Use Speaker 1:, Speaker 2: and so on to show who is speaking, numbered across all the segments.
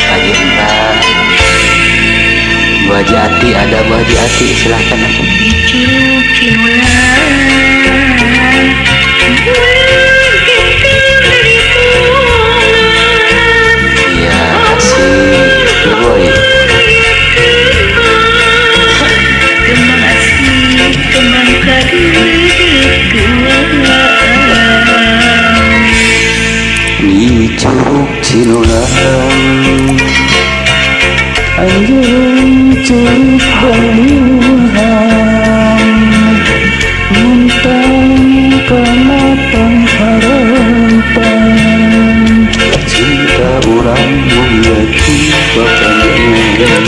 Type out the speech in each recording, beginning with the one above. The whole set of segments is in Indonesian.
Speaker 1: pagi entah buah jati, ada buah jati, silahkan. Iya, asik boy. Di Curug Cinulang anjing curug balihan muntang kenatan harapan cinta orang mulia cinta panjang.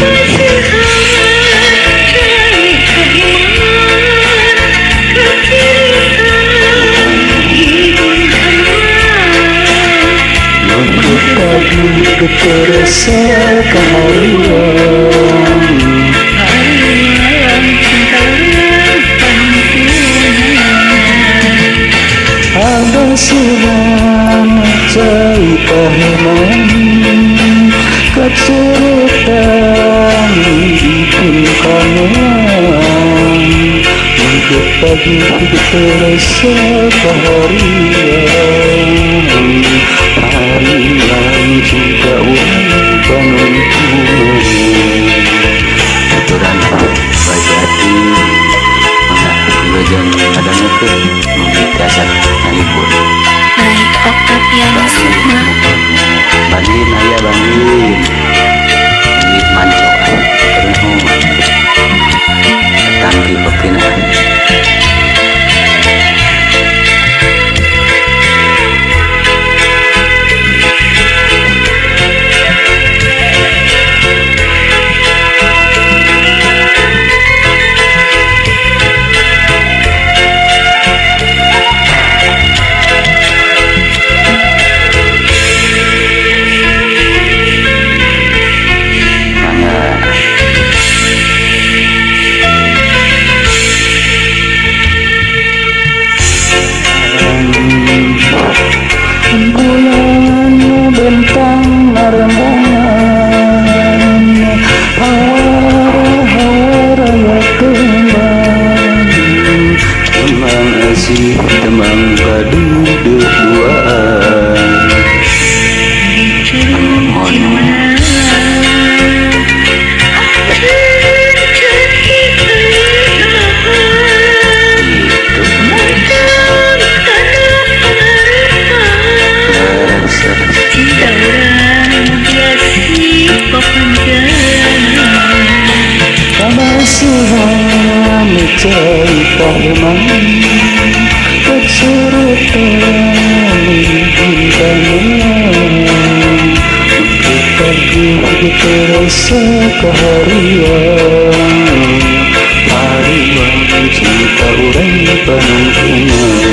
Speaker 1: Terasa keharian ada suram cerita heman keceritaan bikin kangen untuk pagi terasa keharian harian cinta orang penentuan aturan bajati mana bajang kadang itu membiasakan ngibur
Speaker 2: Baik Octaviana Sukma
Speaker 1: bangin ayah bangin mancokan terus tangki pepinah temang padu berduaan cerita memang keceritaan bintangnya untuk pagi terasa keharian harian cinta orang penentuan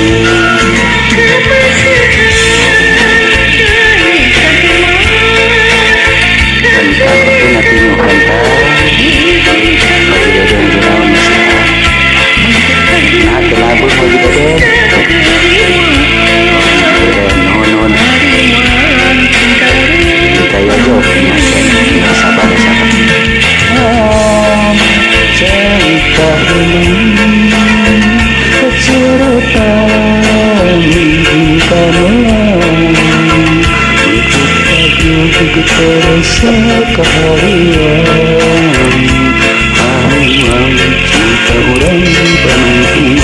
Speaker 1: terasa keharian harian cinta orang penentuan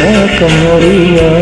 Speaker 1: sekeharian